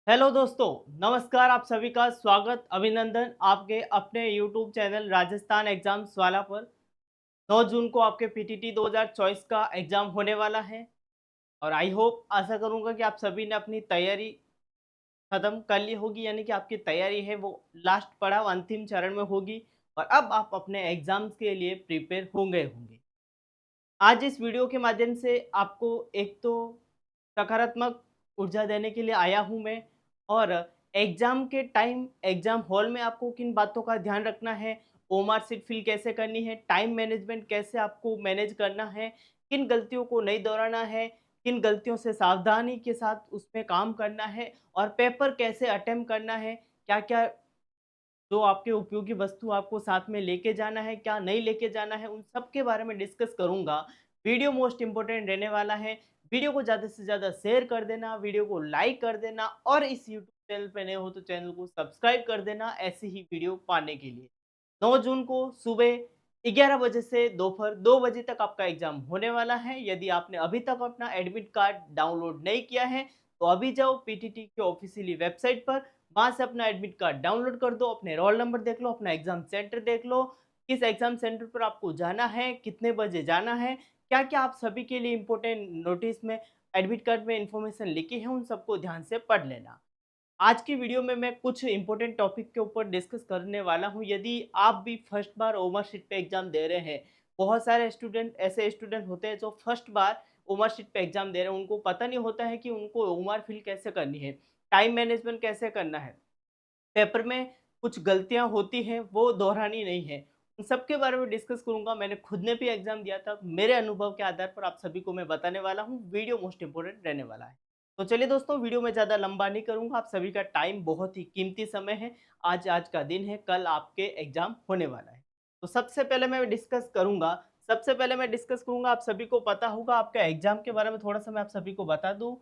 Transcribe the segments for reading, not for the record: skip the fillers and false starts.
Hello दोस्तों, नमस्कार। आप सभी का स्वागत, अभिनंदन आपके अपने यूट्यूब चैनल राजस्थान एग्जाम्स वाला पर। 9 जून को आपके पीटीटी 2024 का एग्जाम होने वाला है और आई होप आशा करूंगा कि आप सभी ने अपनी तैयारी खत्म कर ली होगी, यानी कि आपकी तैयारी है वो लास्ट पड़ाव अंतिम चरण में होगी और अब आप अपने एग्जाम्स के लिए प्रिपेयर होंगे। आज इस वीडियो के माध्यम से आपको एक तो सकारात्मक ऊर्जा देने के लिए आया हूँ मैं, और एग्ज़ाम के टाइम एग्ज़ाम हॉल में आपको किन बातों का ध्यान रखना है, ओमार शीट फिल कैसे करनी है, टाइम मैनेजमेंट कैसे आपको मैनेज करना है, किन गलतियों को नहीं दोहराना है, किन गलतियों से सावधानी के साथ उसमें काम करना है और पेपर कैसे अटेम्प्ट करना है, क्या-क्या जो आपके उपयोगी वस्तु आपको साथ में लेके जाना है, क्या नहीं लेके जाना है, उन सब के बारे में डिस्कस करूँगा। वीडियो मोस्ट इम्पोर्टेंट रहने वाला है। वीडियो को ज़्यादा से ज़्यादा शेयर कर देना, वीडियो को लाइक कर देना और इस यूट्यूब चैनल पे नए हो तो चैनल को सब्सक्राइब कर देना ऐसी ही वीडियो पाने के लिए। 9 जून को सुबह 11 बजे से दोपहर 2 बजे तक आपका एग्ज़ाम होने वाला है। यदि आपने अभी तक अपना एडमिट कार्ड डाउनलोड नहीं किया है, तो अभी जाओ पीटीटी के ऑफ़िशियली वेबसाइट पर, वहाँ से अपना एडमिट कार्ड डाउनलोड कर दो, अपने रोल नंबर देख लो, अपना एग्ज़ाम सेंटर देख लो, किस एग्ज़ाम सेंटर पर आपको जाना है, कितने बजे जाना है, क्या-क्या आप सभी के लिए इम्पोर्टेंट नोटिस में एडमिट कार्ड में इन्फॉर्मेशन लिखी है, उन सबको ध्यान से पढ़ लेना। आज की वीडियो में मैं कुछ इम्पोर्टेंट टॉपिक के ऊपर डिस्कस करने वाला हूँ। यदि आप भी फर्स्ट बार ओमर शीट पे एग्ज़ाम दे रहे हैं, बहुत सारे स्टूडेंट ऐसे स्टूडेंट होते हैं जो फर्स्ट बार ओमर शीट पे एग्ज़ाम दे रहे हैं, उनको पता नहीं होता है कि उनको ओमर फिल कैसे करनी है, टाइम मैनेजमेंट कैसे करना है। पेपर में कुछ गलतियाँ होती हैं, वो दोहरानी नहीं है। उन सब के बारे में डिस्कस करूँगा। मैंने खुद ने भी एग्ज़ाम दिया था, मेरे अनुभव के आधार पर आप सभी को मैं बताने वाला हूँ। वीडियो मोस्ट इम्पोर्टेंट रहने वाला है। तो चलिए दोस्तों, वीडियो में ज़्यादा लंबा नहीं करूँगा, आप सभी का टाइम बहुत ही कीमती समय है। आज आज का दिन है, कल आपके एग्ज़ाम होने वाला है। तो सबसे पहले मैं डिस्कस करूँगा, आप सभी को पता होगा आपका एग्ज़ाम के बारे में थोड़ा-सा मैं आप सभी को बता दूँ।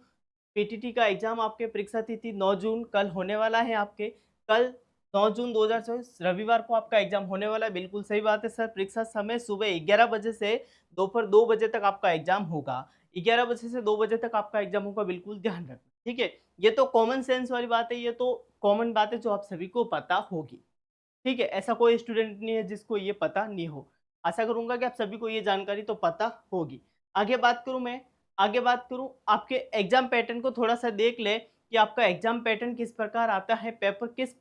पीटीटी का एग्ज़ाम आपके परीक्षा तिथि 9 जून कल होने वाला है आपके। कल 9 जून 2024 रविवार को आपका एग्ज़ाम होने वाला है, बिल्कुल सही बात है सर। परीक्षा समय सुबह 11 बजे से दोपहर 2 बजे तक आपका एग्ज़ाम होगा। 11 बजे से 2 बजे तक आपका एग्ज़ाम होगा, बिल्कुल ध्यान रखना, ठीक है? ये तो कॉमन सेंस वाली बात है, ये तो कॉमन बात है जो आप सभी को पता होगी, ठीक है? ऐसा कोई स्टूडेंट नहीं है जिसको ये पता नहीं हो। आशा करूँगा कि आप सभी को ये जानकारी तो पता होगी। आगे बात करूँ मैं आगे बात करूँ, आपके एग्ज़ाम पैटर्न को थोड़ा-सा देख लें कि आपका एग्ज़ाम पैटर्न किस प्रकार आता है, पेपर किस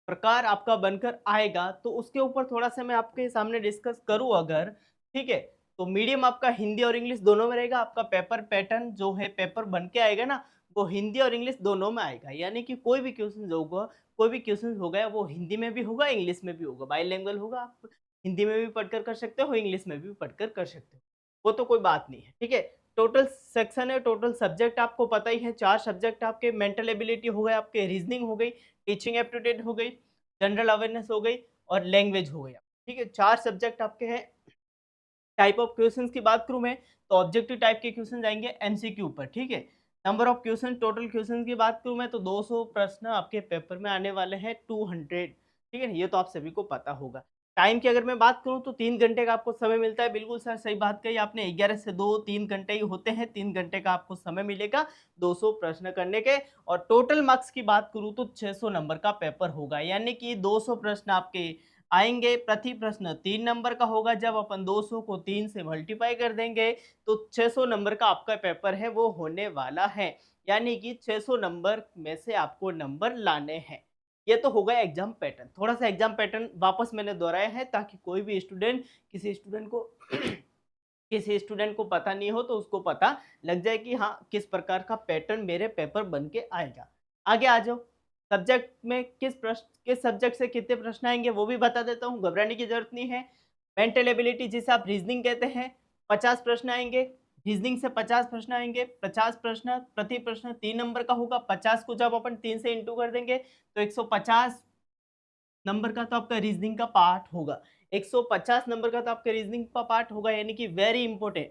प्रकार आपका बनकर आएगा, तो उसके ऊपर थोड़ा-सा मैं आपके सामने डिस्कस करूँ अगर, ठीक है? तो मीडियम आपका हिंदी और इंग्लिश दोनों में रहेगा। आपका पेपर पैटर्न जो है, पेपर बन के आएगा ना, वो हिंदी और इंग्लिश दोनों में आएगा। यानी कि कोई भी क्वेश्चन होगा, वो हिंदी में भी होगा, इंग्लिश में भी होगा, बाइलिंगुअल होगा। आप हिंदी में भी पढ़कर कर सकते हो, इंग्लिश में भी पढ़कर कर सकते हो। वो तो कोई बात नहीं है, ठीक है? टोटल सेक्शन है, टोटल सब्जेक्ट आपको पता ही है, 4 सब्जेक्ट आपके मेंटल एबिलिटी हो गए, आपके रीजनिंग हो गई, टीचिंग एप्टीट्यूड हो गई, जनरल अवेयरनेस हो गई और लैंग्वेज हो गया। ठीक है, 4 सब्जेक्ट आपके हैं। टाइप ऑफ क्वेश्चंस की बात करूँ मैं, तो ऑब्जेक्टिव टाइप के क्वेश्चन आएँगे एमसीक्यू पर, ठीक है। Number of question, total question की बात करूँ मैं, तो 200 प्रश्न आपके पेपर में आने वाले हैं, 200, ठीक है। ये तो आप सभी को पता होगा। टाइम की अगर मैं बात करूँ तो 3 घंटे का आपको समय मिलता है। बिल्कुल सर, सही बात कही आपने। 11 से 2 3 घंटे ही होते हैं, 3 घंटे का आपको समय मिलेगा 200 प्रश्न करने के। और टोटल मार्क्स की बात करूँ तो 600 नंबर का पेपर होगा, यानी कि 200 प्रश्न आपके आएँगे। प्रति प्रश्न 3 नंबर का होगा। जब अपन 200 को 3 से मल्टीप्लाई कर देंगे, तो 600 नंबर का आपका पेपर है वो होने वाला है। यानी कि 600 नंबर में से आपको नंबर लाने हैं। ये तो हो गया एग्ज़ाम पैटर्न। थोड़ा-सा एग्ज़ाम पैटर्न वापस मैंने दोहराया है, ताकि कोई भी स्टूडेंट किसी स्टूडेंट को किसी स्टूडेंट को पता नहीं हो, तो उसको पता लग जाए कि हाँ, किस प्रकार का पैटर्न मेरे पेपर बन के आएगा। आगे आ जाओ। सब्जेक्ट में किस सब्जेक्ट से कितने प्रश्न आएँगे वो भी बता देता हूँ, घबराने की ज़रूरत नहीं है। मेंटल एबिलिटी जिसे आप रीज़निंग कहते हैं, 50 प्रश्न आएँगे। रीज़निंग से 50 प्रश्न आएँगे। 50 प्रश्न, प्रति प्रश्न 3 नंबर का होगा। 50 को जब अपन 3 से इंटू कर देंगे, तो 150 नंबर का तो आपका रीजनिंग का पार्ट होगा। 150 नंबर का तो आपका रीजनिंग का पार्ट होगा, यानी कि वेरी इंपॉर्टेंट,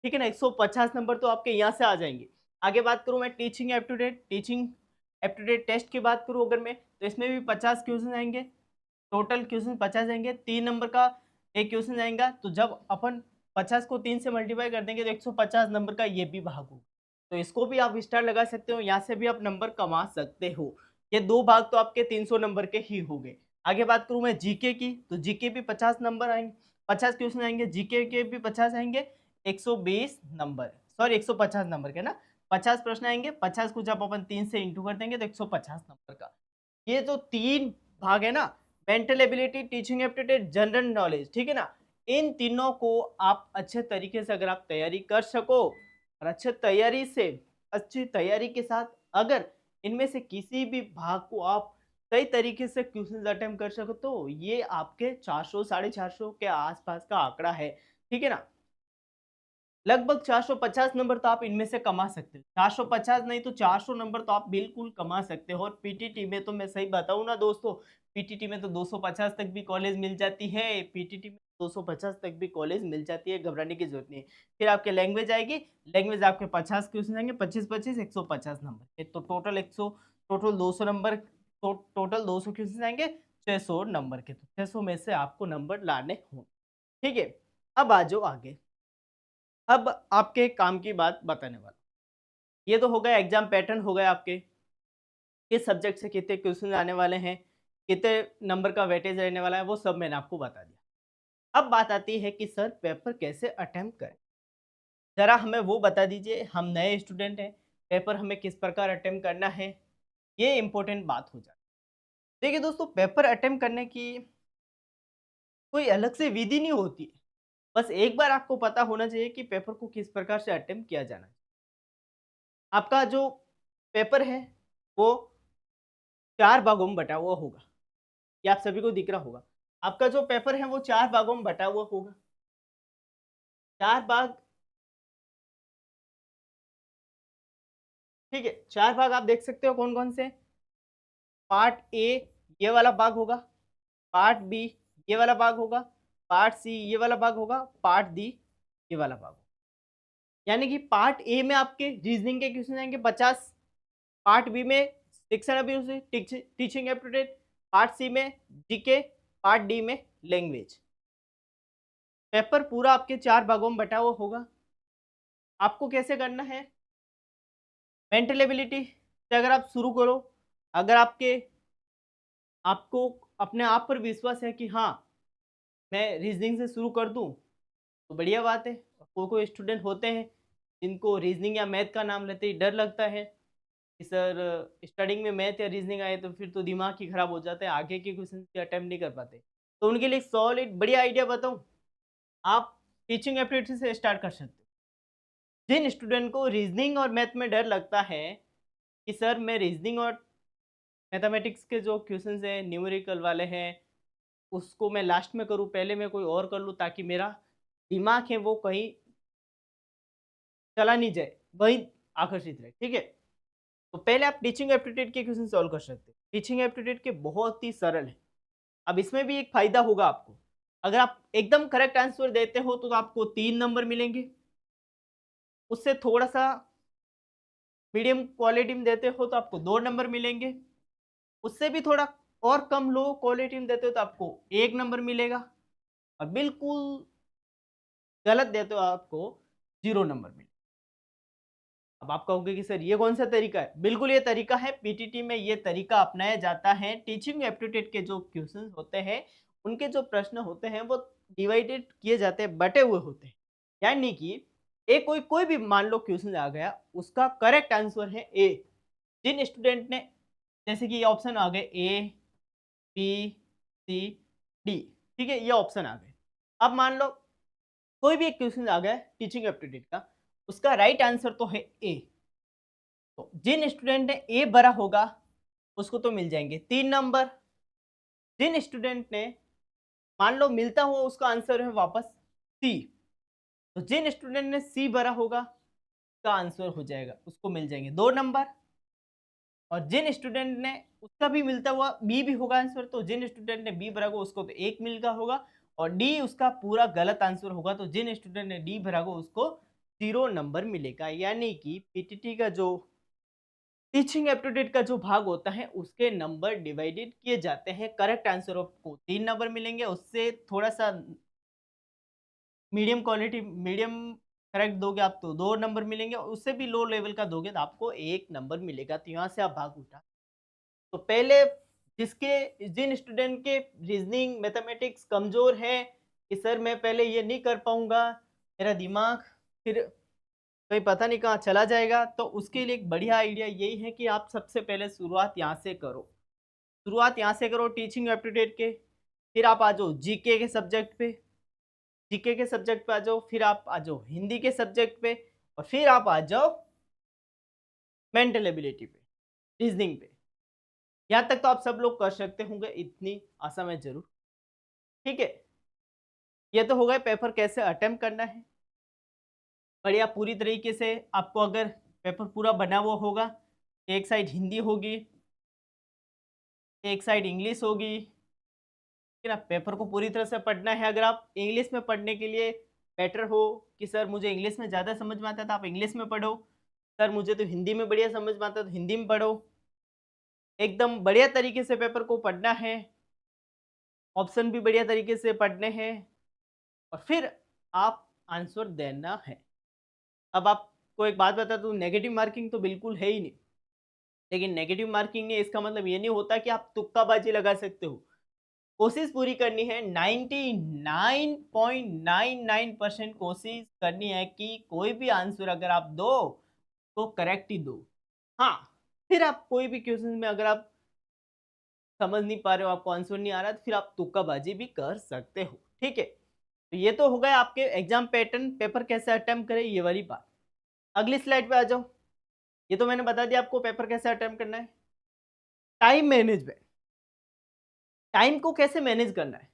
ठीक है ना? 150 नंबर तो आपके यहाँ से आ जाएँगे। आगे बात करूँ मैं टीचिंग एप्टीट्यूड टेस्ट की बात करूँ अगर मैं, तो इसमें भी 50 क्वेश्चन आएँगे। टोटल क्वेश्चन 50 आएँगे, 3 नंबर का 1 क्वेश्चन आएगा, तो जब अपन 50 को 3 से मल्टीप्लाई कर देंगे, तो 150 नंबर का ये भी भाग होगा। तो इसको भी आप स्टार लगा सकते हो, यहाँ से भी आप नंबर कमा सकते हो। ये 2 भाग तो आपके 300 नंबर के ही हो गए। आगे बात करूँ मैं जीके की, तो जीके भी 50 नंबर आएँगे, 50 क्वेश्चन आएँगे, जीके के भी 50 आएँगे, 120 नंबर, सॉरी 150 नंबर के ना, 50 प्रश्न आएँगे, 50 को जब अपन 3 से इंटू कर देंगे तो 150 नंबर का। ये जो 3 भाग है ना, mental ability, teaching aptitude, general knowledge, ठीक है ना? इन तीनों को आप अच्छे तरीके से अगर आप तैयारी कर सको और अच्छी तैयारी के साथ अगर इनमें से किसी भी भाग को आप सही तरीके से क्वेश्चंस अटेम्प्ट कर सको तो ये आपके 400 साढ़े 400 के आसपास का आंकड़ा है, ठीक है ना? लगभग 450 नंबर तो आप इनमें से कमा सकते हो। 450 नहीं तो 400 नंबर तो आप बिल्कुल कमा सकते हो और पीटीटी में तो मैं सही बताऊँ ना दोस्तों, पीटीटी में तो 250 तक भी कॉलेज मिल जाती है, पीटीटी में 250 तक भी कॉलेज मिल जाती है, घबराने की ज़रूरत नहीं है। फिर आपके लैंग्वेज आएगी, लैंग्वेज आपके 50 क्वेश्चन आएँगे, 25-25 150 नंबर के, तो टोटल 200 नंबर, टोटल 200 क्वेश्चन आएँगे, 600 नंबर के, तो 600 में से आपको नंबर लाने होंगे, ठीक है? अब आ जाओ आगे। अब आपके काम की बात बताने वाला। ये तो हो गया एग्जाम पैटर्न हो गया आपके, किस सब्जेक्ट से कितने क्वेश्चन आने वाले हैं, कितने नंबर का वेटेज रहने वाला है, वो सब मैंने आपको बता दिया। अब बात आती है कि सर पेपर कैसे अटेम्प्ट करें? ज़रा हमें वो बता दीजिए, हम नए स्टूडेंट हैं, पेपर हमें किस प्रकार अटेम्प्ट करना है, ये इम्पोर्टेंट बात हो जाती है। देखिए दोस्तों, पेपर अटेम्प्ट करने की कोई अलग से विधि नहीं होती है। बस एक बार आपको पता होना चाहिए कि पेपर को किस प्रकार से अटेम्प्ट किया जाना है। आपका जो पेपर है, वो 4 भागों में बटा हुआ होगा। ये आप सभी को दिख रहा होगा। आपका जो पेपर है वो 4 भागों में बटा हुआ होगा। 4 भाग, ठीक है, 4 भाग आप देख सकते हो कौन-कौन से? पार्ट ए ये वाला भाग होगा, पार्ट बी ये वाला भाग होगा, पार्ट सी ये वाला भाग होगा, पार्ट डी ये वाला भाग होगा। यानी कि पार्ट ए में आपके रीजनिंग के क्वेश्चन आएँगे 50, पार्ट बी में diction abuse, teaching aptitude, part C में जीके, पार्ट डी में लैंग्वेज। पेपर पूरा आपके 4 भागों में बटा हुआ होगा। आपको कैसे करना है? मेंटल एबिलिटी से अगर आप शुरू करो, अगर आपको अपने आप पर विश्वास है कि हाँ, मैं रीजनिंग से शुरू कर दूँ, तो बढ़िया बात है। कोई-कोई स्टूडेंट होते हैं, जिनको रीजनिंग या मैथ का नाम लेते ही डर लगता है कि सर स्टार्टिंग में मैथ या रीजनिंग आए तो फिर तो दिमाग ही खराब हो जाता है, आगे के क्वेश्चन के अटेम्प्ट नहीं कर पाते। तो उनके लिए एक सॉलिड बढ़िया आइडिया बताऊँ, आप टीचिंग एप्टीट्यूड से स्टार्ट कर सकते हो। जिन स्टूडेंट को रीजनिंग और मैथ में डर लगता है कि सर मैं रीजनिंग और मैथमेटिक्स के जो क्वेश्चंस हैं न्यूमेरिकल वाले हैं, उसको मैं लास्ट में करूँ, पहले मैं कोई और कर लूँ ताकि मेरा दिमाग है वो कहीं चला नहीं जाए, वहीं आकर्षित रहे, ठीक है? तो पहले आप टीचिंग एप्टीट्यूड के क्वेश्चन सॉल्व कर सकते हैं। टीचिंग एप्टीट्यूड के बहुत ही सरल है। अब इसमें भी एक फ़ायदा होगा आपको। अगर आप एकदम करेक्ट आंसर देते हो तो आपको 3 नंबर मिलेंगे। उससे थोड़ा-सा मीडियम क्वालिटी में देते हो तो आपको 2 नंबर मिलेंगे। उससे भी थोड़ा और कम लो क्वालिटी में देते हो तो आपको 1 नंबर मिलेगा और बिल्कुल गलत देते हो आपको 0 नंबर मिलेगा। अब आप कहोगे कि सर ये कौन-सा तरीका है? बिल्कुल ये तरीका है, पीटीटी में ये तरीका अपनाया जाता है। टीचिंग एप्टीट्यूड के जो क्वेश्चंस होते हैं, उनके जो प्रश्न होते हैं वो डिवाइडेड किए जाते हैं, बँटे हुए होते हैं। यानी कि एक कोई कोई भी मान लो क्वेश्चन आ गया, उसका करेक्ट आंसर है ए। जिन स्टूडेंट ने, जैसे कि ये ऑप्शन आ गए ए, बी, सी, डी, ठीक है? ये ऑप्शन आ गए। अब मान लो कोई भी एक क्वेश्चन आ गया टीचिंग एप्टीट्यूड का, उसका राइट आंसर तो है ए। तो जिन स्टूडेंट ने ए भरा होगा, उसको तो मिल जाएँगे 3 नंबर। जिन स्टूडेंट ने मान लो मिलता हुआ उसका आंसर है वापस सी, तो जिन स्टूडेंट ने सी भरा होगा, उसका आंसर हो जाएगा, उसको मिल जाएँगे 2 नंबर। और जिन स्टूडेंट ने उसका भी मिलता हुआ बी भी होगा आंसर, तो जिन स्टूडेंट ने बी भरा होगा उसको तो 1 मिल का होगा और डी उसका पूरा गलत आंसर होगा, तो जिन स्टूडेंट ने डी भरा होगा उसको 0 नंबर मिलेगा। यानी कि पीटीटी का जो टीचिंग एप्टीट्यूड का जो भाग होता है उसके नंबर डिवाइडेड किए जाते हैं। करेक्ट आंसर को 3 नंबर मिलेंगे, उससे थोड़ा-सा मीडियम करेक्ट दोगे आप तो 2 नंबर मिलेंगे, और उससे भी लो लेवल का दोगे तो आपको 1 नंबर मिलेगा। तो यहाँ से आप भाग उठा। तो पहले जिन स्टूडेंट के रीजनिंग मैथमेटिक्स कमज़ोर है कि सर मैं पहले ये नहीं कर पाऊँगा, मेरा दिमाग फिर कहीं पता नहीं कहाँ चला जाएगा, तो उसके लिए एक बढ़िया आइडिया यही है कि आप सबसे पहले शुरुआत यहाँ से करो। शुरुआत यहाँ से करो टीचिंग एप्टीट्यूड के, फिर आप आ जाओ जीके के सब्जेक्ट पे, जीके के सब्जेक्ट पे आ जाओ, फिर आप आ जाओ हिंदी के सब्जेक्ट पे, और फिर आप आ जाओ मेंटल एबिलिटी पे, रीजनिंग पे। यहाँ तक तो आप सब लोग कर सकते होंगे, इतनी आसान है जरूर। ठीक है, ये तो हो गए पेपर कैसे अटेम्प्ट करना है। बढ़िया पूरी तरीके से आपको अगर पेपर पूरा बना हुआ होगा, एक साइड हिंदी होगी, एक साइड इंग्लिश होगी, कि ना पेपर को पूरी तरह से पढ़ना है। अगर आप इंग्लिश में पढ़ने के लिए बेटर हो कि सर मुझे इंग्लिश में ज़्यादा समझ में आता है, तो आप इंग्लिश में पढ़ो। सर मुझे तो हिंदी में बढ़िया समझ में आता है, तो हिंदी में पढ़ो। एकदम बढ़िया तरीके से पेपर को पढ़ना है, ऑप्शन भी बढ़िया तरीके से पढ़ने हैं, और फिर आप आंसर देना है। अब आपको एक बात बता दूं, नेगेटिव मार्किंग तो बिल्कुल है ही नहीं। लेकिन नेगेटिव मार्किंग है इसका मतलब ये नहीं होता कि आप तुक्काबाजी लगा सकते हो। कोशिश पूरी करनी है, 99.99% कोशिश करनी है कि कोई भी आंसर अगर आप दो तो करेक्ट ही दो। हाँ, फिर आप कोई भी क्वेश्चन में अगर आप समझ नहीं पा रहे हो, आपको आंसर नहीं आ रहा, तो फिर आप तुक्काबाजी भी कर सकते हो। ठीक है, तो ये तो हो गया आपके एग्जाम पैटर्न, पेपर कैसे अटेम्प्ट करें ये वाली बात। अगली स्लाइड पे आ जाओ। ये तो मैंने बता दिया आपको पेपर कैसे अटेम्प्ट करना है। टाइम मैनेजमेंट, टाइम को कैसे मैनेज करना है।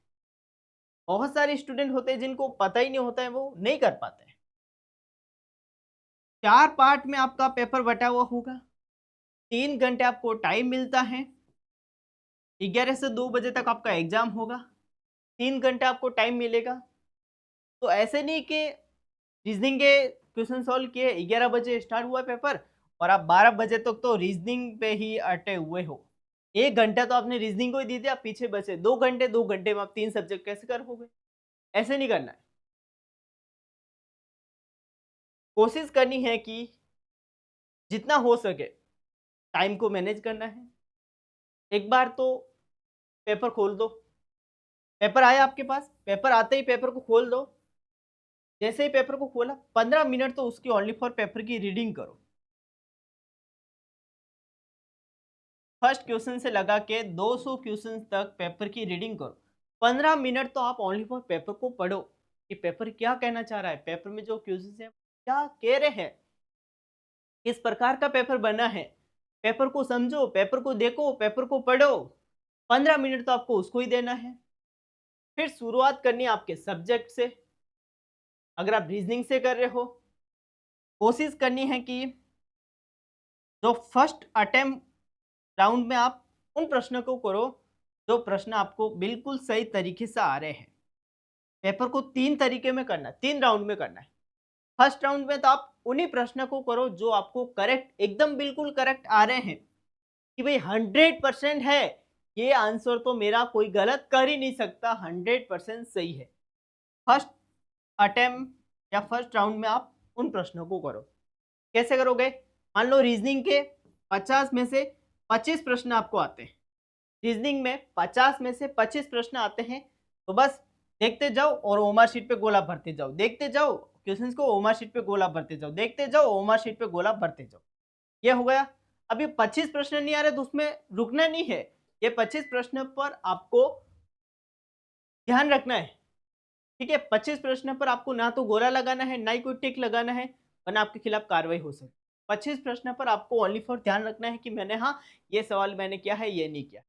बहुत सारे स्टूडेंट होते हैं जिनको पता ही नहीं होता है, वो नहीं कर पाते हैं। 4 पार्ट में आपका पेपर बटा हुआ होगा, 3 घंटे आपको टाइम मिलता है, 11 से 2 बजे तक आपका एग्जाम होगा, 3 घंटे आपको टाइम मिलेगा। तो ऐसे नहीं कि रीजनिंग के क्वेश्चन सॉल्व किए, 11 बजे स्टार्ट हुआ पेपर और आप 12 बजे तक तो रीजनिंग पे ही अटे हुए हो। 1 घंटा तो आपने रीजनिंग को ही दे दिया, पीछे बचे 2 घंटे, 2 घंटे में आप 3 सब्जेक्ट कैसे करोगे। ऐसे नहीं करना है। कोशिश करनी है कि जितना हो सके टाइम को मैनेज करना है। एक बार तो पेपर खोल दो, पेपर आया आपके पास, पेपर आते ही पेपर को खोल दो। जैसे ही पेपर को खोला, 15 मिनट तो उसकी ओनली फॉर पेपर की रीडिंग करो। फर्स्ट क्वेश्चन से लगा के 200 क्वेश्चन तक पेपर की रीडिंग करो। 15 मिनट तो आप ओनली फॉर पेपर को पढ़ो कि पेपर क्या कहना चाह रहा है, पेपर में जो क्वेश्चन है क्या कह रहे हैं, किस प्रकार का पेपर बना है। पेपर को समझो, पेपर को देखो, पेपर को पढ़ो। 15 मिनट तो आपको उसको ही देना है। फिर शुरुआत करनी है आपके सब्जेक्ट से। अगर आप रीजनिंग से कर रहे हो, कोशिश करनी है कि जो फर्स्ट अटेम्प्ट राउंड में आप उन प्रश्नों को करो जो प्रश्न आपको बिल्कुल सही तरीके से आ रहे हैं। पेपर को 3 तरीके में करना है, 3 राउंड में करना है। फर्स्ट राउंड में तो आप उन्हीं प्रश्नों को करो जो आपको करेक्ट, एकदम बिल्कुल करेक्ट आ रहे हैं कि भाई 100% है, ये आंसर तो मेरा कोई गलत कर ही नहीं सकता, 100% सही है। फर्स्ट अटेम्प्ट या फर्स्ट राउंड में आप उन प्रश्नों को करो। कैसे करोगे? मान लो रीजनिंग के 50 में से 25 प्रश्न आपको आते हैं, रीजनिंग में 50 में से 25 प्रश्न आते हैं, तो बस देखते जाओ और ओमर शीट पे गोला भरते जाओ, देखते जाओ क्वेश्चंस को, ओमर शीट पे गोला भरते जाओ, देखते जाओ, ओमर शीट पे गोला भरते जाओ। ये हो गया। अभी 25 प्रश्न नहीं आ रहे तो उसमें रुकना नहीं है, ये 25 प्रश्न पर आपको ध्यान रखना है। ठीक है, 25 प्रश्न पर आपको ना तो गोला लगाना है, ना ही कोई टिक लगाना है, वरना आपके खिलाफ कार्रवाई हो सकती है। 25 प्रश्न पर आपको ओनली फॉर ध्यान रखना है कि मैंने, हाँ ये सवाल मैंने किया है, ये नहीं किया।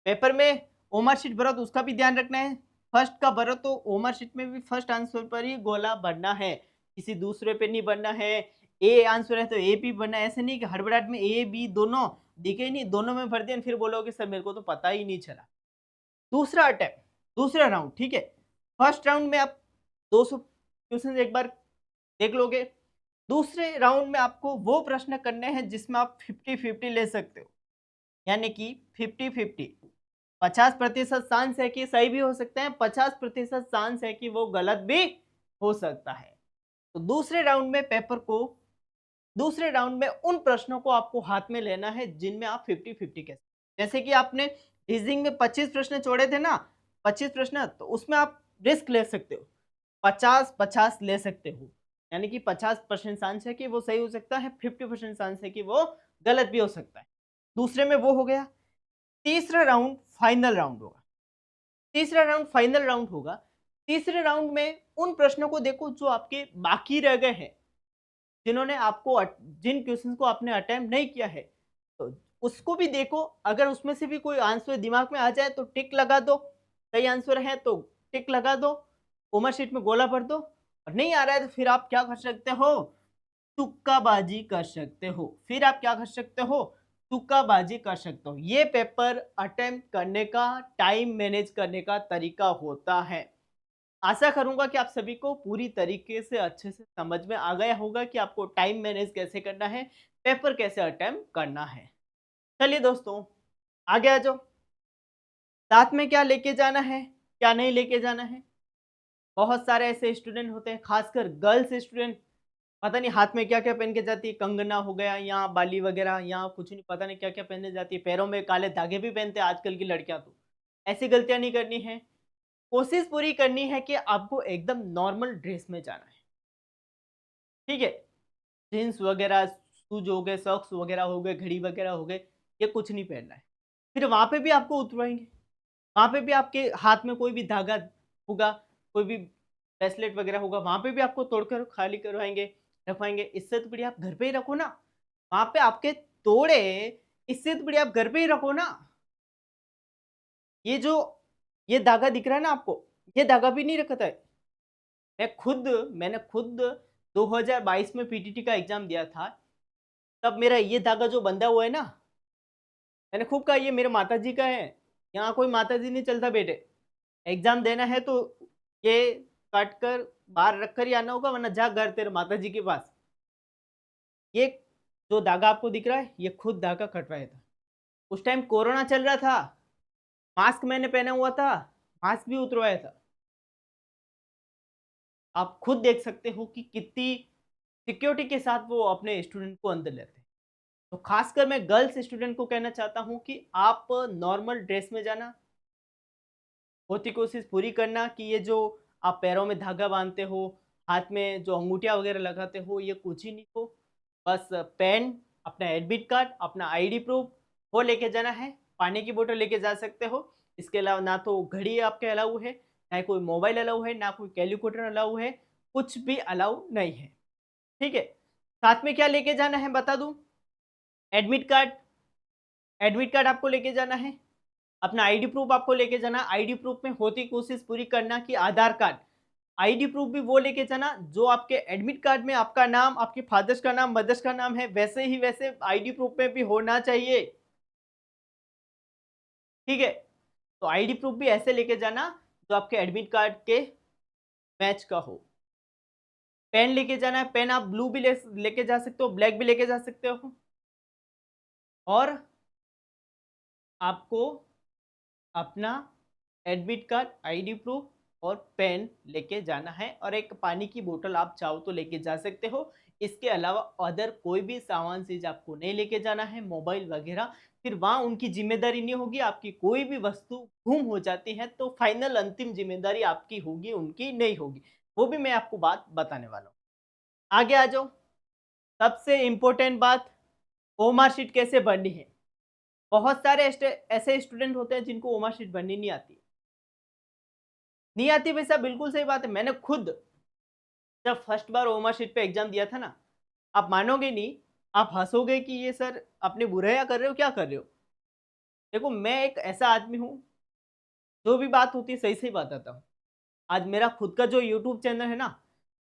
पेपर में ओमर शीट भरो तो उसका भी ध्यान रखना है। फर्स्ट का भरो तो ओमर शीट में भी फर्स्ट आंसर पर ही गोला भरना है, किसी दूसरे पे नहीं भरना है। ए आंसर है तो ए भी भरना है, ऐसे नहीं कि हड़बड़ाहट में ए बी दोनों दिखे ही नहीं, दोनों में भर दिया, फिर बोलोगे सर मेरे को तो पता ही नहीं चला। दूसरा अटेम्प्ट, दूसरा राउंड, ठीक है। फर्स्ट राउंड में आप 200 क्वेश्चन एक बार देख लोगे। दूसरे राउंड में आपको वो प्रश्न करने हैं जिसमें आप 50-50 ले सकते हो, यानी कि 50-50। 50% चांस है कि सही भी हो सकते हैं, 50% चांस है कि वो गलत भी हो सकता है। तो दूसरे राउंड में उन प्रश्नों को आपको हाथ में लेना है जिनमें आप 50-50 कह सकते। जैसे कि आपने रीजनिंग में 25 प्रश्न छोड़े थे ना, 25 प्रश्न, तो उसमें आप रिस्क ले सकते हो, 50-50 ले सकते हो। यानी कि 50% चांस है कि वो सही हो सकता है, 50% चांस है कि वो गलत भी हो सकता है। दूसरे में वो हो गया। तीसरा राउंड फाइनल राउंड होगा। तीसरा राउंड फाइनल राउंड होगा। तीसरे राउंड में उन प्रश्नों को देखो जो आपके बाकी रह गए हैं, जिन्होंने आपको जिन क्वेश्चंस को आपने अटेम्प्ट नहीं किया है, तो उसको भी देखो। अगर उसमें से भी कोई आंसर दिमाग में आ जाए तो टिक लगा दो, सही आंसर है तो टिक लगा दो, कॉमा शीट में गोला भर दो। और नहीं आ रहा है तो फिर आप क्या कर सकते हो, तुक्काबाजी कर सकते हो। फिर आप क्या कर सकते हो, तुक्काबाजी कर सकते हो। ये पेपर अटेम्प्ट करने का, टाइम मैनेज करने का तरीका होता है। आशा करूंगा कि आप सभी को पूरी तरीके से अच्छे से समझ में आ गया होगा कि आपको टाइम मैनेज कैसे करना है, पेपर कैसे अटेम्प्ट करना है। चलिए दोस्तों, आगे आ जाओ। साथ में क्या लेके जाना है, क्या नहीं लेके जाना है। बहुत सारे ऐसे स्टूडेंट होते हैं, खासकर गर्ल्स स्टूडेंट, पता नहीं हाथ में क्या क्या पहन के जाती है, कंगना हो गया, यहाँ बाली वगैरह, यहाँ कुछ नहीं, पता नहीं क्या क्या पहनने जाती है, पैरों में काले धागे भी पहनते हैं आजकल की लड़कियां। तो ऐसी गलतियां नहीं करनी है। कोशिश पूरी करनी है कि आपको एकदम नॉर्मल ड्रेस में जाना है, ठीक है। जीन्स वगैरह, शूज हो गए, सॉक्स वगैरह हो गए, घड़ी वगैरह हो गए, ये कुछ नहीं पहनना है। फिर वहां पे भी आपको उतरवाएंगे, वहां पे भी आपके हाथ में कोई भी धागा होगा, कोई भी ब्रेसलेट वगैरह होगा, वहां पे भी आपको तोड़कर खाली करवाएंगे, रखवाएंगे। इससे तो बढ़िया आप घर पे ही रखो ना, वहां पे आपके तोड़े, इससे तो बढ़िया आप घर पे ही रखो ना। ये जो ये धागा दिख रहा है ना आपको, ये धागा भी नहीं रखता है। मैंने खुद 2022 में पीटीटी का एग्जाम दिया था, तब मेरा ये धागा जो बंधा हुआ है ना, मैंने खूब कहा ये मेरे माताजी का है। यहाँ कोई माताजी नहीं चलता बेटे, एग्जाम देना है तो ये काट कर बाहर रख कर ही आना होगा, वरना जा घर तेरे माताजी के पास। ये जो धागा आपको दिख रहा है, ये खुद धागा कटवाया था। उस टाइम कोरोना चल रहा था, मास्क मैंने पहना हुआ था, मास्क भी उतरवाया था। आप खुद देख सकते हो कि कितनी सिक्योरिटी के साथ वो अपने स्टूडेंट को अंदर लेते हैं। तो खासकर मैं गर्ल्स स्टूडेंट को कहना चाहता हूं कि आप नॉर्मल ड्रेस में जाना, बहुत ही कोशिश पूरी करना कि ये जो आप पैरों में धागा बांधते हो, हाथ में जो अंगूठियां वगैरह लगाते हो, ये कुछ ही नहीं हो। बस पेन, अपना एडमिट कार्ड, अपना आईडी प्रूफ वो लेके जाना है। पानी की बोतल लेके जा सकते हो। इसके अलावा ना तो घड़ी आपके अलाउ है, ना कोई मोबाइल अलाउ है, ना कोई कैलकुलेटर अलाउ है, कुछ भी अलाउ नहीं है, ठीक है। साथ में क्या लेके जाना है बता दूं, एडमिट कार्ड, एडमिट कार्ड आपको लेके जाना है। अपना आईडी प्रूफ आपको लेके जाना। आईडी प्रूफ में होती कोशिश पूरी करना कि आधार कार्ड, आईडी प्रूफ भी वो लेके जाना जो आपके एडमिट कार्ड में आपका नाम, आपके फादर्स का नाम, मदर्स का नाम है, वैसे ही वैसे आईडी प्रूफ में भी होना चाहिए, ठीक है। तो आईडी प्रूफ भी ऐसे लेके जाना जो आपके एडमिट कार्ड के मैच का हो। पेन लेके जाना है, पेन आप ब्लू भी लेके जा सकते हो, ब्लैक भी लेके जा सकते हो। और आपको अपना एडमिट कार्ड, आईडी प्रूफ और पेन लेके जाना है, और एक पानी की बोतल आप चाहो तो लेके जा सकते हो। इसके अलावा अदर कोई भी सामान चीज आपको नहीं लेके जाना है, मोबाइल वगैरह। फिर वहां उनकी जिम्मेदारी नहीं होगी, आपकी कोई भी वस्तु गुम हो जाती है तो फाइनल अंतिम जिम्मेदारी आपकी होगी, उनकी नहीं होगी। वो भी मैं आपको बात बताने वाला हूँ। आगे आ जाओ। सबसे इंपॉर्टेंट बात, ओमार शीट कैसे भरनी है। बहुत सारे ऐसे स्टूडेंट होते हैं जिनको ओमार शीट भरनी नहीं आती, नहीं आती वैसा, बिल्कुल सही बात है। मैंने खुद जब फर्स्ट बार ओमा शीट पे एग्जाम दिया था ना, आप मानोगे नहीं, आप हंसोगे कि ये सर अपने बुराइयां कर रहे हो, क्या कर रहे हो। देखो मैं एक ऐसा आदमी हूँ, जो भी बात होती है सही सही बताता हूँ। आज मेरा खुद का जो यूट्यूब चैनल है ना,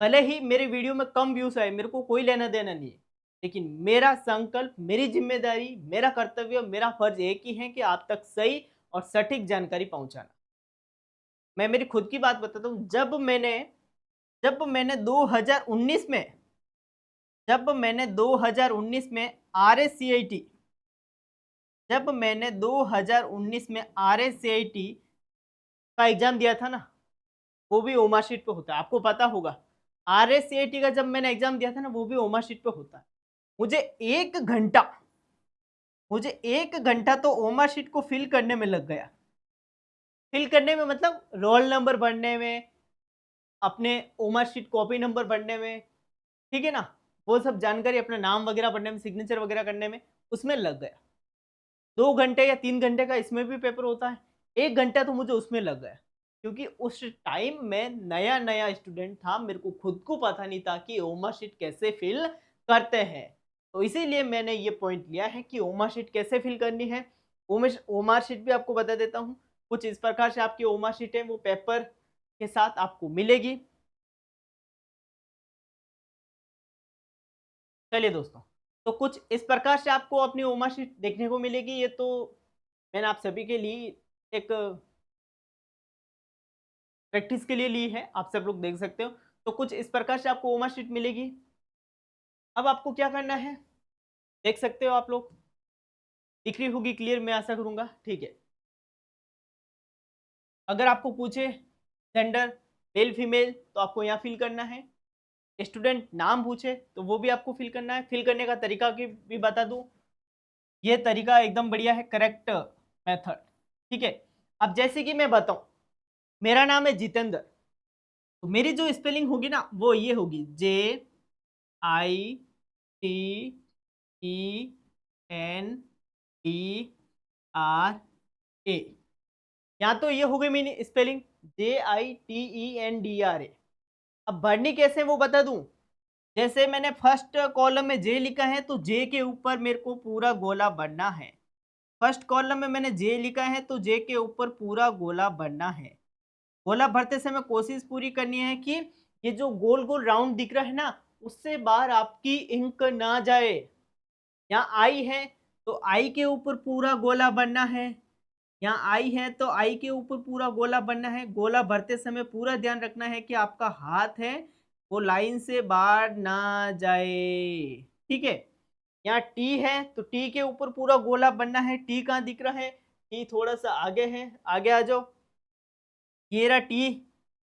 भले ही मेरे वीडियो में कम व्यूज आए, मेरे को कोई लेना देना नहीं है, लेकिन मेरा संकल्प, मेरी जिम्मेदारी, मेरा कर्तव्य, मेरा फर्ज एक ही है कि आप तक सही और सटीक जानकारी पहुंचाना। मैं मेरी खुद की बात बताता हूँ। जब मैंने 2019 में, जब मैंने 2019 में R S C I T जब मैंने 2019 में R S C I T का एग्जाम दिया था ना, वो भी ओमार शीट पे होता है, आपको पता होगा। RSCAT का जब मैंने एग्जाम दिया था ना, वो भी ओमा शीट पे होता है। मुझे 1 घंटा तो ओमा शीट को फिल करने में लग गया। फिल करने में मतलब रोल नंबर भरने में, अपने ओमा शीट कॉपी नंबर भरने में, ठीक है ना? वो सब जानकारी अपना नाम वगैरह भरने में, सिग्नेचर वगैरह करने में, उसमें लग गया। 2 घंटे या 3 घंटे का इसमें भी पेपर होता है, 1 घंटा तो मुझे उसमें लग गया। क्योंकि उस टाइम में नया-नया स्टूडेंट था, मेरे को खुद को पता नहीं था कि ओमा शीट कैसे फिल करते हैं। तो इसीलिए मैंने ये पॉइंट लिया है कि ओमा शीट कैसे फिल करनी है। ओमा शीट भी आपको बता देता हूँ। कुछ इस प्रकार से आपकी ओमा शीट है, वो पेपर के साथ आपको मिलेगी। चलिए दोस्तों, तो कुछ इस प्रकार से आपको अपनी ओमा शीट देखने को मिलेगी। ये तो मैंने आप सभी के लिए एक प्रैक्टिस के लिए ली है, आप सब लोग देख सकते हो। तो कुछ इस प्रकार से आपको ओमा शीट मिलेगी। अब आपको क्या करना है, देख सकते हो आप लोग, दिख रही होगी क्लियर, मैं आशा करूंगा, ठीक है। अगर आपको पूछे जेंडर मेल फीमेल तो आपको यहाँ फिल करना है। स्टूडेंट नाम पूछे तो वो भी आपको फिल करना है। फिल करने का तरीका की भी बता दूं, ये तरीका एकदम बढ़िया है, करेक्ट मेथड, ठीक है। अब जैसे कि मैं बताऊं, मेरा नाम है जितेंद्र, तो मेरी जो स्पेलिंग होगी ना वो ये होगी JITENDRA। या तो ये हो गई मेरी स्पेलिंग JITENDRA। अब भरनी कैसे वो बता दूं। जैसे मैंने फर्स्ट कॉलम में जे लिखा है तो जे के ऊपर मेरे को पूरा गोला भरना है। फर्स्ट कॉलम में मैंने जे लिखा है तो जे के ऊपर पूरा गोला भरना है। गोला भरते समय कोशिश पूरी करनी है कि ये जो गोल गोल राउंड दिख रहा है ना, उससे बाहर आपकी इंक ना जाए। यहाँ आई है तो आई के ऊपर पूरा गोला बनना है। यहाँ आई है तो आई के ऊपर पूरा गोला बनना है। गोला भरते समय पूरा ध्यान रखना है कि आपका हाथ है वो लाइन से बाहर ना जाए, ठीक है। यहाँ टी है तो टी के ऊपर पूरा गोला बनना है। टी कहाँ दिख रहा है, टी थोड़ा सा आगे है, आगे आ जाओ। ये रहा टी,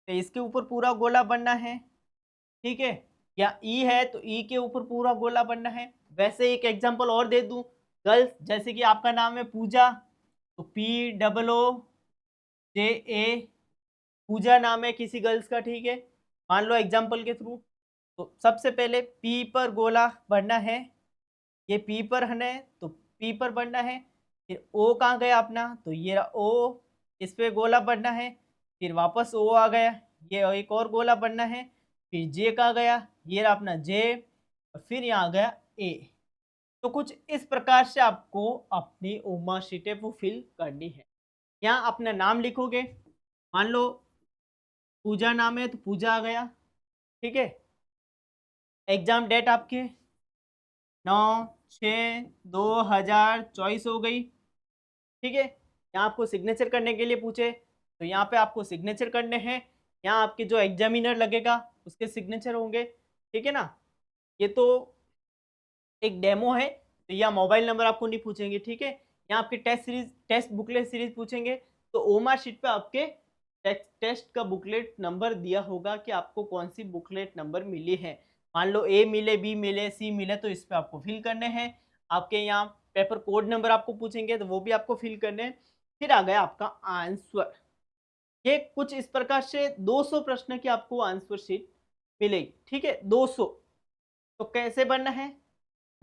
तो इसके ऊपर पूरा गोला बनना है, ठीक है। या ई है तो ई के ऊपर पूरा गोला बनना है। वैसे एक एग्जांपल और दे दूं, गर्ल्स, जैसे कि आपका नाम है पूजा, तो POOJA, पूजा नाम है किसी गर्ल्स का, ठीक है, मान लो एग्जांपल के थ्रू। तो सबसे पहले पी पर गोला बनना है, ये पी पर है तो पी पर बनना है। फिर ओ कहाँ गया अपना, तो ये रहा ओ, इस पे गोला बनना है। फिर वापस ओ आ गया, ये एक और गोला बनना है। फिर जे कहाँ गया, ये रहा अपना जे, और फिर यहाँ आ गया ए। तो कुछ इस प्रकार से आपको अपनी ओमा शीटें वो फिल करनी है। यहाँ अपना नाम लिखोगे, मान लो पूजा नाम है तो पूजा आ गया, ठीक है। एग्जाम डेट आपके 9/6/2024 हो गई, ठीक है। यहाँ आपको सिग्नेचर करने के लिए पूछे तो यहाँ पे आपको सिग्नेचर करने हैं। यहाँ आपके जो एग्जामिनर लगेगा उसके सिग्नेचर होंगे, ठीक है ना। ये तो एक डेमो है, तो यहाँ मोबाइल नंबर आपको नहीं पूछेंगे, ठीक है। यहाँ आपके टेस्ट बुकलेट सीरीज पूछेंगे, तो ओमा शीट पे आपके टेस्ट का बुकलेट नंबर दिया होगा कि आपको कौन सी बुकलेट नंबर मिली है। मान लो ए मिले, बी मिले, सी मिले, तो इस पे आपको फिल करने हैं। आपके यहाँ पेपर कोड नंबर आपको पूछेंगे तो वो भी आपको फिल करने हैं। फिर आ गया आपका आंसर। ये कुछ इस प्रकार से 200 प्रश्न की आपको आंसर शीट मिलेगी, ठीक है, 200। तो कैसे बनना है,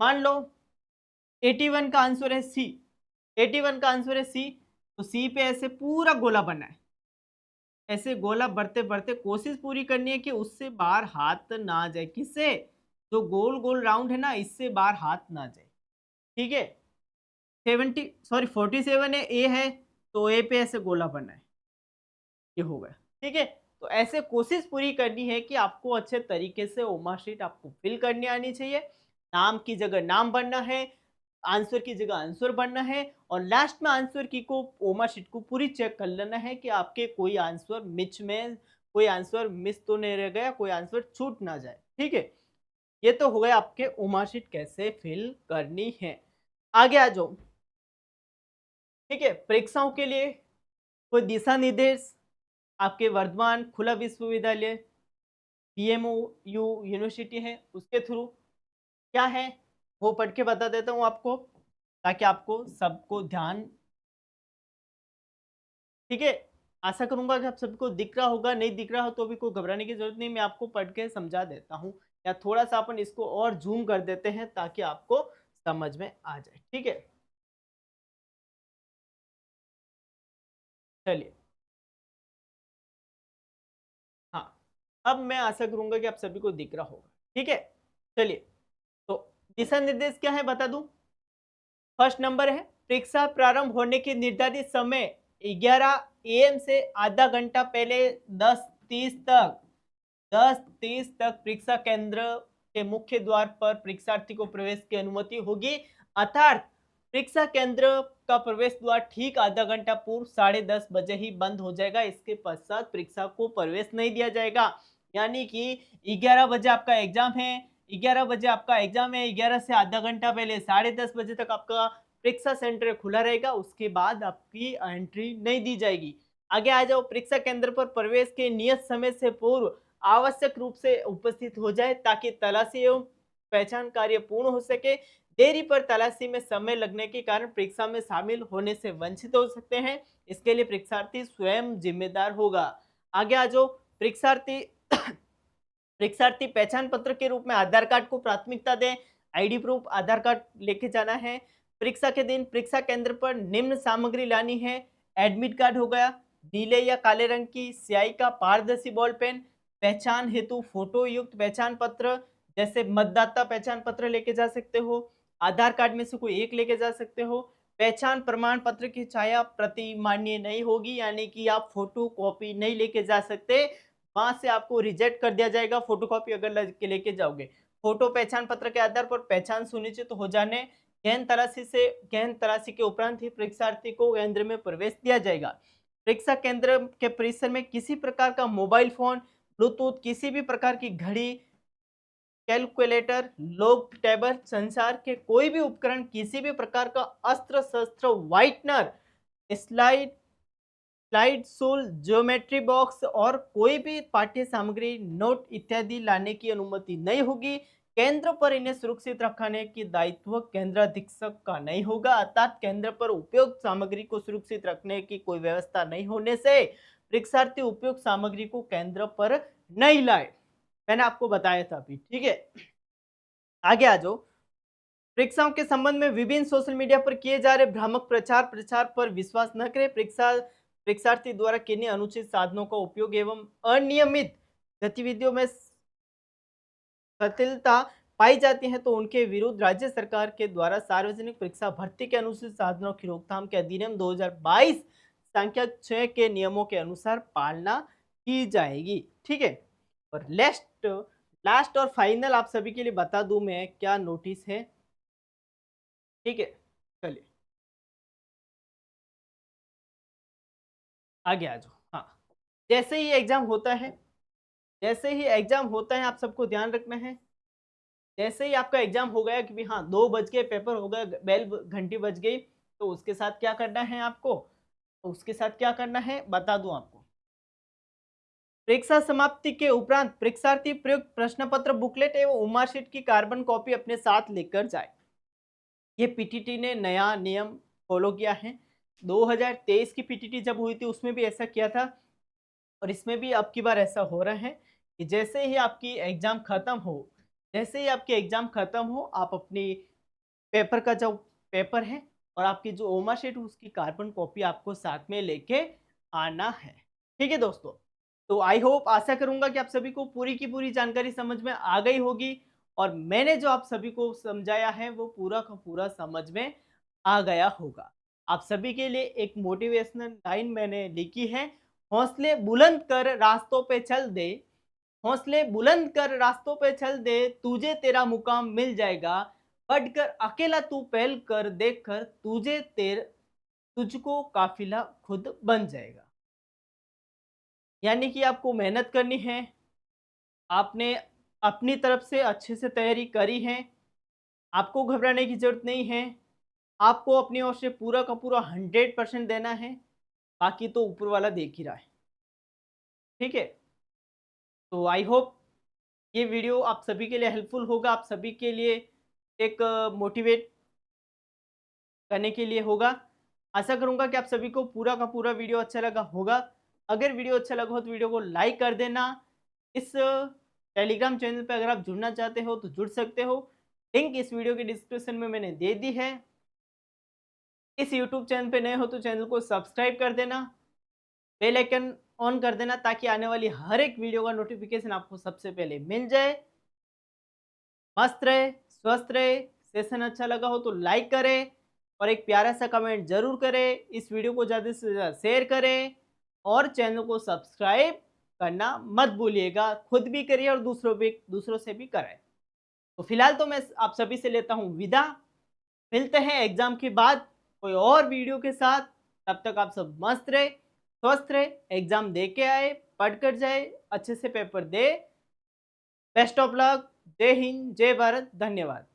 मान लो 81 का आंसर है सी, 81 का आंसर है सी, तो सी पे ऐसे पूरा गोला बनना है। ऐसे गोला बढ़ते बढ़ते कोशिश पूरी करनी है कि उससे बाहर हाथ ना जाए। किससे, जो गोल गोल राउंड है ना, इससे बाहर हाथ ना जाए, ठीक है। 47 है, ए है, तो ए पे ऐसे गोला बनना है, ये हो गया, ठीक है। तो ऐसे कोशिश पूरी करनी है कि आपको अच्छे तरीके से ओमा शीट आपको फिल करनी आनी चाहिए। नाम की जगह नाम बनना है, आंसर की जगह आंसर बनना है, और लास्ट में आंसर की को ओमा शीट को पूरी चेक कर लेना है कि आपके कोई आंसर कोई आंसर मिस तो नहीं रह गया, कोई आंसर छूट ना जाए, ठीक है। ये तो हो गया आपके ओमा शीट कैसे फिल करनी है। आगे आ जाओ, ठीक है। परीक्षाओं के लिए कोई दिशा निर्देश आपके वर्धमान खुला विश्वविद्यालय PMU यूनिवर्सिटी है उसके थ्रू क्या है वो पढ़ के बता देता हूँ आपको, ताकि आपको सबको ध्यान, ठीक है। आशा करूंगा कि आप सबको दिख रहा होगा, नहीं दिख रहा हो तो भी कोई घबराने की जरूरत नहीं, मैं आपको पढ़ के समझा देता हूँ, या थोड़ा सा अपन इसको और जूम कर देते हैं ताकि आपको समझ में आ जाए, ठीक है। चलिए, हाँ, अब मैं आशा करूंगा कि आप सभी को दिख रहा होगा, ठीक है। चलिए, तो दिशा निर्देश क्या है बता दूं। फर्स्ट नंबर है, परीक्षा प्रारंभ होने के निर्धारित समय 11 AM से आधा घंटा पहले 10:30 तक परीक्षा केंद्र के मुख्य द्वार पर परीक्षार्थी को प्रवेश की अनुमति होगी, अर्थात परीक्षा केंद्र का प्रवेश द्वार ठीक आधा घंटा पूर्व 10:30 बजे ही बंद हो जाएगा। इसके पश्चात परीक्षा को प्रवेश नहीं दिया जाएगा। यानी कि 11 बजे आपका एग्जाम है, 11 बजे आपका एग्जाम है, 11 से आधा घंटा पहले 10:30 बजे तक आपका परीक्षा सेंटर खुला रहेगा, उसके बाद आपकी एंट्री नहीं दी जाएगी। आगे आ जाओ, परीक्षा केंद्र पर प्रवेश के नियत समय से पूर्व आवश्यक रूप से उपस्थित हो जाए ताकि तलाशी एवं पहचान कार्य पूर्ण हो सके। देरी पर तलाशी में समय लगने के कारण परीक्षा में शामिल होने से वंचित हो सकते हैं, इसके लिए परीक्षार्थी स्वयं जिम्मेदार होगा। आगे आ जाओ, परीक्षार्थी परीक्षार्थी पहचान पत्र के रूप में आधार कार्ड को प्राथमिकता दें। आईडी प्रूफ आधार कार्ड लेके जाना है। परीक्षा के दिन परीक्षा केंद्र पर निम्न सामग्री लानी है। एडमिट कार्ड हो गया, नीले या काले रंग की स्याही का पारदर्शी बॉल पेन, पहचान हेतु फोटो युक्त पहचान पत्र, जैसे मतदाता पहचान पत्र लेके जा सकते हो, आधार कार्ड में से कोई एक लेके जा सकते हो। पहचान प्रमाण पत्र की छाया प्रति मान्य नहीं होगी, यानी कि आप फोटो कॉपी नहीं लेके जा सकते, वहां से आपको रिजेक्ट कर दिया जाएगा फोटोकॉपी अगर लेके जाओगे। फोटो पहचान पत्र के आधार पर पहचान सुनिश्चित हो जाने गहन तलाशी के उपरांत ही परीक्षार्थी को केंद्र में प्रवेश दिया जाएगा। परीक्षा केंद्र के परिसर में किसी प्रकार का मोबाइल फोन, ब्लूटूथ, किसी भी प्रकार की घड़ी, कैलकुलेटर, लॉग टेबल, संचार के कोई भी उपकरण, किसी भी प्रकार का अस्त्र शस्त्र, व्हाइटनर, स्लाइड स्लाइड शूल, ज्योमेट्री बॉक्स और कोई भी पाठ्य सामग्री, नोट इत्यादि लाने की अनुमति नहीं होगी। केंद्र पर इन्हें सुरक्षित रखने की दायित्व केंद्र अधीक्षक का नहीं होगा, अर्थात केंद्र पर उपयुक्त सामग्री को सुरक्षित रखने की कोई व्यवस्था नहीं होने से परीक्षार्थी उपयुक्त सामग्री को केंद्र पर नहीं लाए। मैंने आपको बताया था अभी, ठीक है। आगे आ जाओ, परीक्षाओं के संबंध में विभिन्न सोशल मीडिया पर किए जा रहे भ्रामक प्रचार प्रसार पर विश्वास न करें। परीक्षार्थी द्वारा किन्हीं अनुचित साधनों का उपयोग एवं अनियमित गतिविधियों में शिथिलता पाई जाती है तो उनके विरुद्ध राज्य सरकार के द्वारा सार्वजनिक परीक्षा भर्ती के अनुचित साधनों की रोकथाम के अधिनियम 2022 संख्या 6 के नियमों के अनुसार पालना की जाएगी, ठीक है। और लास्ट लास्ट और फाइनल आप सभी के लिए बता दूं मैं क्या नोटिस है, ठीक है। चलिए, आगे आ जाओ। हाँ, जैसे ही एग्जाम होता है, जैसे ही एग्जाम होता है, आप सबको ध्यान रखना है। जैसे ही आपका एग्जाम हो गया कि भी हाँ 2 बज के पेपर हो गया, बेल घंटी बज गई, तो उसके साथ क्या करना है आपको, तो उसके साथ क्या करना है बता दूं आपको। परीक्षा समाप्ति के उपरांत परीक्षार्थी प्रयुक्त प्रश्न पत्र, बुकलेट एवं मार्कशीट की कार्बन कॉपी अपने साथ लेकर जाए। ये पीटीटी ने नया नियम फॉलो किया है। 2023 की पीटीटी जब हुई थी उसमें भी ऐसा किया था, और इसमें भी अब की बार ऐसा हो रहा है कि जैसे ही आपकी एग्जाम खत्म हो, जैसे ही आपके एग्जाम खत्म हो, आप अपनी पेपर का जो पेपर है और आपकी जो ओमा शीट उसकी कार्बन कॉपी आपको साथ में लेके आना है, ठीक है दोस्तों। तो आई होप, आशा करूंगा कि आप सभी को पूरी की पूरी जानकारी समझ में आ गई होगी, और मैंने जो आप सभी को समझाया है वो पूरा का पूरा समझ में आ गया होगा। आप सभी के लिए एक मोटिवेशनल लाइन मैंने लिखी है, हौसले बुलंद कर रास्तों पे चल दे, हौसले बुलंद कर रास्तों पे चल दे, तुझे तेरा मुकाम मिल जाएगा, बढ़कर अकेला तू पहल कर, देख कर तुझको काफिला खुद बन जाएगा। यानी कि आपको मेहनत करनी है, आपने अपनी तरफ से अच्छे से तैयारी करी है, आपको घबराने की जरूरत नहीं है, आपको अपनी ओर से पूरा का पूरा 100% देना है, बाकी तो ऊपर वाला देख ही रहा है, ठीक है। तो आई होप ये वीडियो आप सभी के लिए हेल्पफुल होगा, आप सभी के लिए एक मोटिवेट करने के लिए होगा। आशा करूँगा कि आप सभी को पूरा का पूरा वीडियो अच्छा लगा होगा। अगर वीडियो अच्छा लगा हो तो वीडियो को लाइक कर देना। इस टेलीग्राम चैनल पे अगर आप जुड़ना चाहते हो तो जुड़ सकते हो। लिंक इस वीडियो के डिस्क्रिप्शन में मैंने दे दी है। इस यूट्यूब चैनल पे नए हो तो चैनल को सब्सक्राइब कर देना, बेल आइकन ऑन कर देना ताकि आने वाली हर एक वीडियो का नोटिफिकेशन आपको सबसे पहले मिल जाए। मस्त रहे, स्वस्थ रहे। सेशन अच्छा लगा हो तो लाइक करें और एक प्यारा सा कमेंट जरूर करें। इस वीडियो को ज़्यादा से ज़्यादा शेयर करें और चैनल को सब्सक्राइब करना मत भूलिएगा। खुद भी करिए और दूसरों से भी कराएं। तो फिलहाल तो मैं आप सभी से लेता हूँ विदा। मिलते हैं एग्जाम के बाद कोई और वीडियो के साथ। तब तक आप सब मस्त रहे, स्वस्थ रहे, एग्जाम दे के आए, पढ़ कर जाए, अच्छे से paper they. Best of luck. जय हिंद, जय भारत, धन्यवाद।